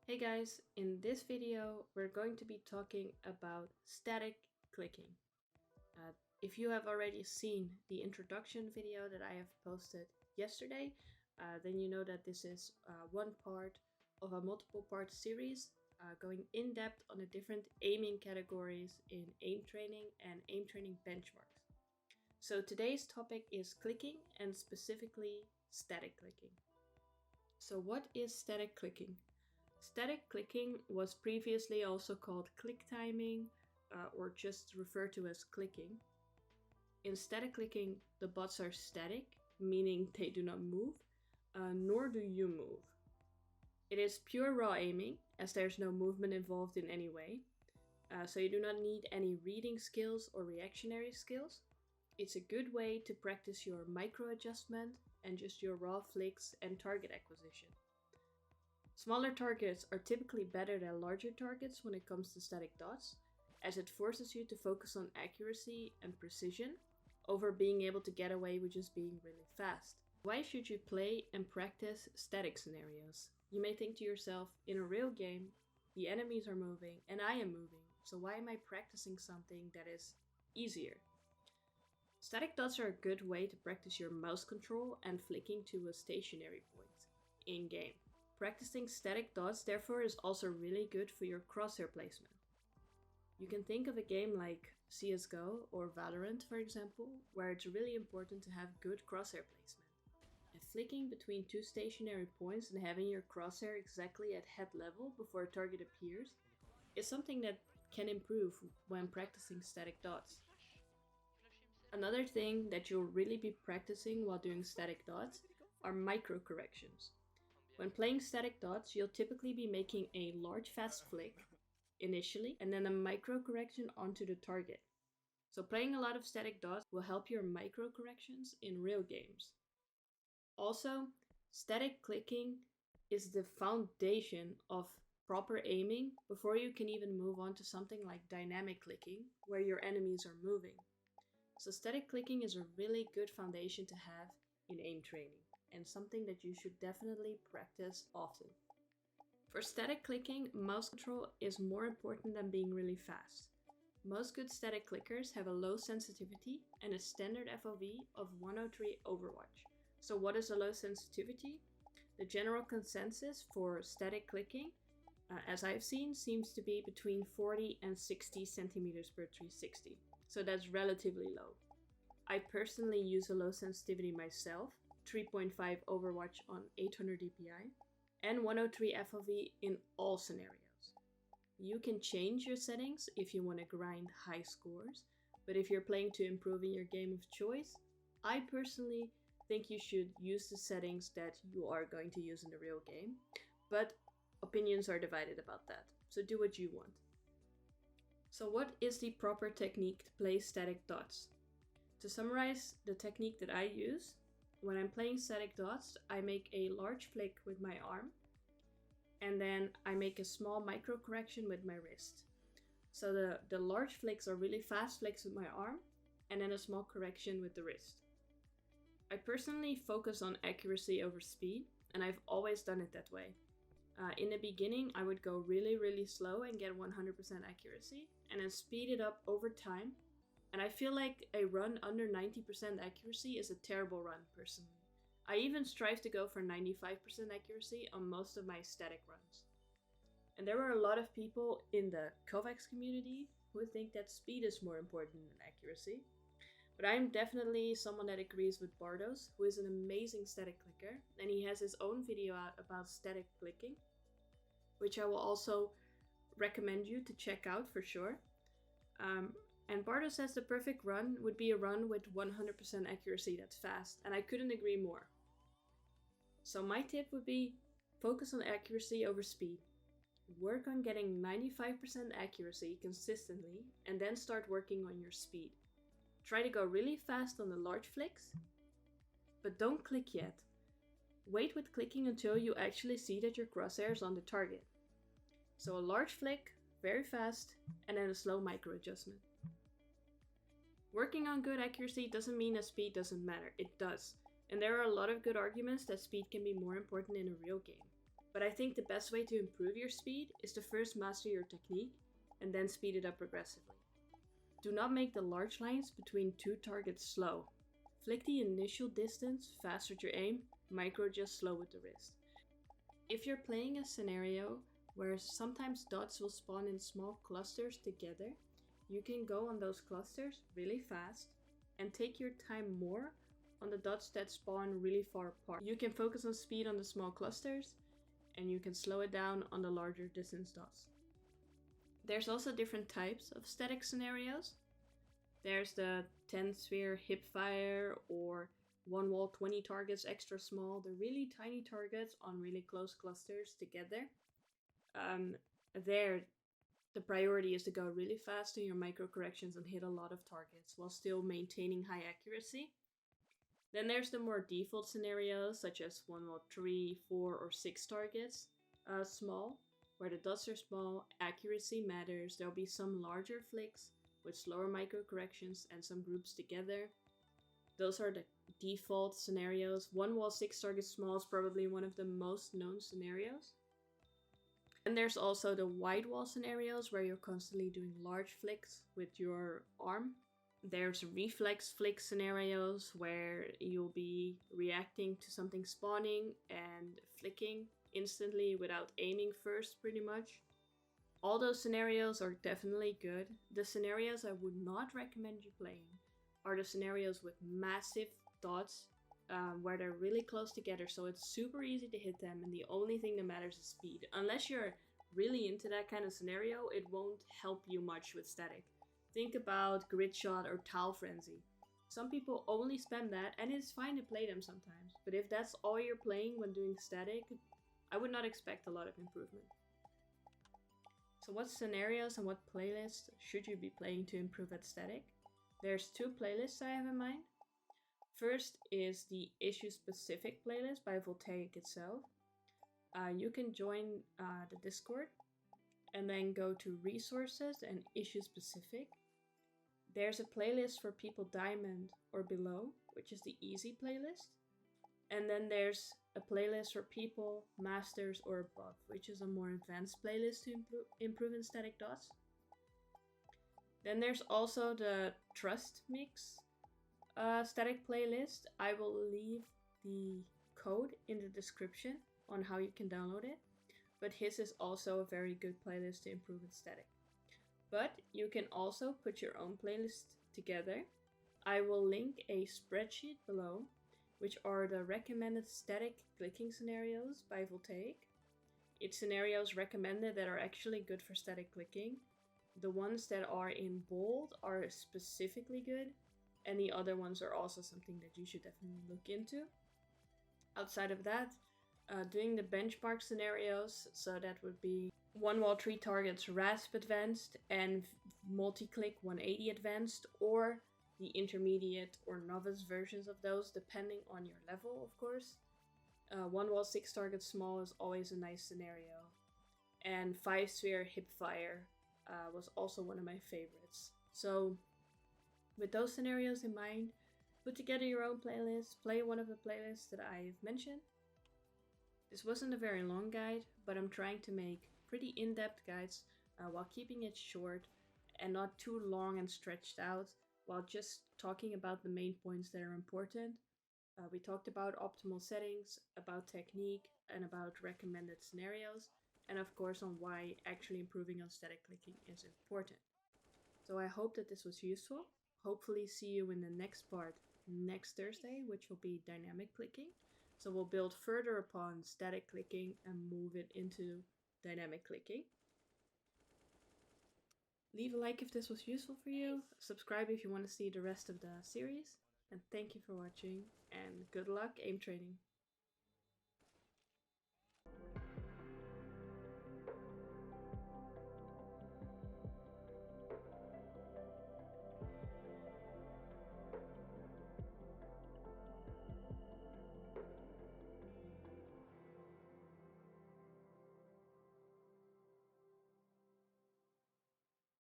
Hey guys, in this video we're going to be talking about static clicking. If you have already seen the introduction video that I have posted yesterday, then you know that this is one part of a multiple part series going in depth on the different aiming categories in aim training and aim training benchmarks. So today's topic is clicking and specifically static clicking. So what is static clicking? Static clicking was previously also called click timing or just referred to as clicking. In static clicking, the bots are static, meaning they do not move, nor do you move. It is pure raw aiming, as there's no movement involved in any way, so you do not need any reading skills or reactionary skills. It's a good way to practice your micro adjustment and just your raw flicks and target acquisition. Smaller targets are typically better than larger targets when it comes to static dots, as it forces you to focus on accuracy and precision over being able to get away with just being really fast. Why should you play and practice static scenarios? You may think to yourself, in a real game, the enemies are moving and I am moving, so why am I practicing something that is easier? Static dots are a good way to practice your mouse control and flicking to a stationary point in-game. Practicing static dots therefore is also really good for your crosshair placement. You can think of a game like CSGO or Valorant, for example, where it's really important to have good crosshair placement. And flicking between two stationary points and having your crosshair exactly at head level before a target appears is something that can improve when practicing static dots. Another thing that you'll really be practicing while doing static dots are micro corrections. When playing static dots, you'll typically be making a large fast flick initially and then a micro correction onto the target. So playing a lot of static dots will help your micro corrections in real games. Also, static clicking is the foundation of proper aiming before you can even move on to something like dynamic clicking, where your enemies are moving. So static clicking is a really good foundation to have in aim training, and something that you should definitely practice often. For static clicking, mouse control is more important than being really fast. Most good static clickers have a low sensitivity and a standard FOV of 103 Overwatch. So what is a low sensitivity? The general consensus for static clicking, as I've seen, seems to be between 40 and 60 centimeters per 360. So that's relatively low. I personally use a low sensitivity myself, 3.5 Overwatch on 800 DPI, and 103 FOV in all scenarios. You can change your settings if you want to grind high scores, but if you're playing to improve in your game of choice, I personally think you should use the settings that you are going to use in the real game, but opinions are divided about that, so do what you want. So what is the proper technique to play static dots? To summarize the technique that I use, when I'm playing static dots, I make a large flick with my arm, and then I make a small micro correction with my wrist. So the large flicks are really fast flicks with my arm, and then a small correction with the wrist. I personally focus on accuracy over speed, and I've always done it that way. In the beginning, I would go really slow and get 100% accuracy, and then speed it up over time. And I feel like a run under 90% accuracy is a terrible run, personally. I even strive to go for 95% accuracy on most of my static runs. And there are a lot of people in the KovaaKs community who think that speed is more important than accuracy. But I'm definitely someone that agrees with Bardos, who is an amazing static clicker, and he has his own video out about static clicking, which I will also recommend you to check out for sure. And Bardo says the perfect run would be a run with 100% accuracy that's fast, and I couldn't agree more. So my tip would be focus on accuracy over speed. Work on getting 95% accuracy consistently, and then start working on your speed. Try to go really fast on the large flicks, but don't click yet. Wait with clicking until you actually see that your crosshair is on the target. So a large flick, very fast, and then a slow micro adjustment. Working on good accuracy doesn't mean that speed doesn't matter. It does. And there are a lot of good arguments that speed can be more important in a real game. But I think the best way to improve your speed is to first master your technique and then speed it up progressively. Do not make the large lines between two targets slow. Flick the initial distance fast with your aim, micro just slow with the wrist. If you're playing a scenario where sometimes dots will spawn in small clusters together, you can go on those clusters really fast and take your time more on the dots that spawn really far apart. You can focus on speed on the small clusters and you can slow it down on the larger distance dots. There's also different types of static scenarios. There's the 10 sphere hipfire or one wall 20 targets extra small. They're really tiny targets on really close clusters together. There, the priority is to go really fast in your micro corrections and hit a lot of targets while still maintaining high accuracy. Then there's the more default scenarios such as 1 wall 3, 4 or 6 targets small, where the dots are small, accuracy matters. There'll be some larger flicks with slower micro corrections and some groups together. Those are the default scenarios. 1 wall 6 targets small is probably one of the most known scenarios. And there's also the wide wall scenarios where you're constantly doing large flicks with your arm. There's reflex flick scenarios where you'll be reacting to something spawning and flicking instantly without aiming first, pretty much. All those scenarios are definitely good. The scenarios I would not recommend you playing are the scenarios with massive dots where they're really close together, so it's super easy to hit them and the only thing that matters is speed. Unless you're really into that kind of scenario, it won't help you much with static. Think about Grid Shot or Tile Frenzy. Some people only spam that and it's fine to play them sometimes, but if that's all you're playing when doing static, I would not expect a lot of improvement. So what scenarios and what playlists should you be playing to improve at static? There's two playlists I have in mind. First is the issue specific playlist by Voltaic itself. You can join the Discord and then go to resources and issue specific. There's a playlist for people diamond or below, which is the easy playlist. And then there's a playlist for people masters or above, which is a more advanced playlist to improve in static dots. Then there's also the Trust Mix static playlist. I will leave the code in the description on how you can download it, but his is also a very good playlist to improve in static. But you can also put your own playlist together. I will link a spreadsheet below, which are the recommended static clicking scenarios by Voltaic. It's scenarios recommended that are actually good for static clicking. The ones that are in bold are specifically good, and the other ones are also something that you should definitely look into. Outside of that, doing the benchmark scenarios, so that would be 1 wall 3 targets RASP advanced and multi-click 180 advanced, or the intermediate or novice versions of those, depending on your level, of course. 1 wall 6 targets small is always a nice scenario. And 5 sphere hipfire was also one of my favorites. So with those scenarios in mind, put together your own playlist, play one of the playlists that I've mentioned. This wasn't a very long guide, but I'm trying to make pretty in-depth guides while keeping it short and not too long and stretched out, while just talking about the main points that are important. We talked about optimal settings, about technique, and about recommended scenarios, and of course on why actually improving on static clicking is important. So I hope that this was useful. Hopefully see you in the next part next Thursday, which will be dynamic clicking. So we'll build further upon static clicking and move it into dynamic clicking. Leave a like if this was useful for you. Subscribe if you want to see the rest of the series. And thank you for watching, and good luck aim training.